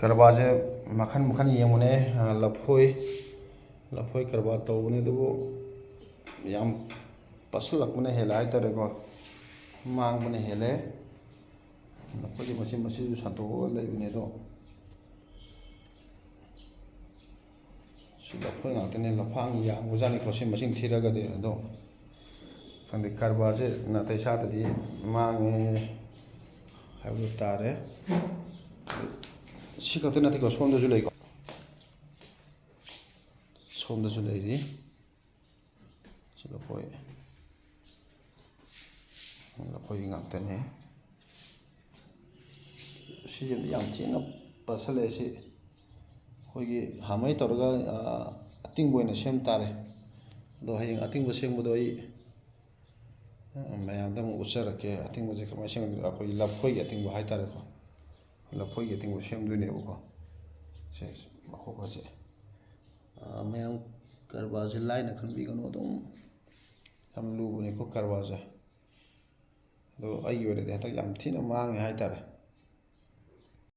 ꯀꯔꯕꯥꯔꯁꯦ ꯃꯈꯟ ꯃꯈꯟ ꯌꯦꯡꯕꯅꯦ ꯂꯐꯣꯏ ꯀꯔꯕꯥꯔ ꯇꯧꯕꯅꯦ ꯑꯗꯨꯕꯨ ꯌꯥꯝ ꯄꯠꯁꯤꯜꯂꯛꯄꯅ ꯍꯦꯜꯂꯦ ꯍꯥꯏꯇꯥꯔꯦꯀꯣ, ꯃꯥꯡꯕꯅ ꯍꯦꯜꯂꯦ꯫ ꯂꯐꯣꯏꯒꯤ ꯃꯁꯤꯁꯨ ꯁꯟꯇꯣꯛꯑꯒ ꯂꯩꯕꯅꯦ ꯑꯗꯣ ꯁꯤ ꯂꯐꯣꯏ ꯉꯥꯛꯇꯅꯦ, ꯂꯐꯥꯡ ꯌꯥꯝꯕꯖꯥꯠꯅꯤꯀꯣ ꯁꯤ ꯃꯁꯤꯡ ꯊꯤꯔꯒꯗꯤ꯫ ꯑꯗꯣ ꯈꯪꯗꯦ, ꯀꯔꯕꯥꯔꯁꯦ ꯅꯥꯇꯩ ꯆꯥꯗꯗꯤ ꯃꯥꯡꯉꯦ ꯍꯥꯏꯕꯗꯨ ꯇꯥꯔꯦ꯫ ꯁꯤ ꯈꯛꯇ ꯅꯠꯇꯦꯀꯣ, ꯁꯣꯝꯗꯁꯨ ꯂꯩꯀꯣ, ꯁꯣꯝꯗꯁꯨ ꯂꯩꯔꯤ ꯁꯤ ꯂꯐꯣꯏ ꯉꯥꯛꯇꯅꯦ꯫ ꯁꯤꯁꯤꯗꯤ ꯌꯥꯝ ꯊꯤꯅ ꯄꯠꯁꯜꯂꯛꯑꯦ꯫ ꯁꯤ ꯑꯩꯈꯣꯏꯒꯤ ꯍꯥꯃꯩ ꯇꯧꯔꯒ ꯑꯇꯤꯡꯕ ꯑꯣꯏꯅ ꯁꯦꯝ ꯇꯥꯔꯦ꯫ ꯑꯗꯣ ꯍꯌꯦꯡ ꯑꯇꯤꯡꯕ ꯁꯦꯝꯕꯗꯣ ꯑꯩ ꯃꯌꯥꯝꯗ ꯑꯃꯨꯛ ꯎꯠꯆꯔꯛꯀꯦ꯫ ꯑꯇꯤꯡꯕꯁꯦ ꯀꯃꯥꯏꯅ ꯁꯦꯝꯒꯗꯣꯏꯅꯣ, ꯑꯩꯈꯣꯏꯒꯤ ꯂꯐꯣꯏꯒꯤ ꯑꯇꯤꯡꯕ ꯍꯥꯏꯇꯥꯔꯦꯀꯣ, ꯂꯐꯣꯏꯒꯤ ꯑꯇꯤꯡꯕ ꯁꯦꯝꯗꯣꯏꯅꯦꯕꯀꯣ꯫ ꯁꯦ ꯃꯈꯣꯛꯁꯦ ꯃꯌꯥꯝ ꯀꯔꯕꯥꯔꯁꯦ ꯂꯥꯏꯅ ꯈꯟꯕꯤꯒꯅꯨ, ꯑꯗꯨꯝ ꯌꯥꯝ ꯂꯨꯕꯅꯤꯀꯣ ꯀꯔꯕꯥꯔꯁꯦ꯫ ꯑꯗꯣ ꯑꯩꯒꯤ ꯑꯣꯏꯅꯗꯤ ꯍꯟꯗꯛ ꯌꯥꯝ ꯊꯤꯅ ꯃꯥꯡꯉꯦ ꯍꯥꯏꯇꯥꯔꯦ꯫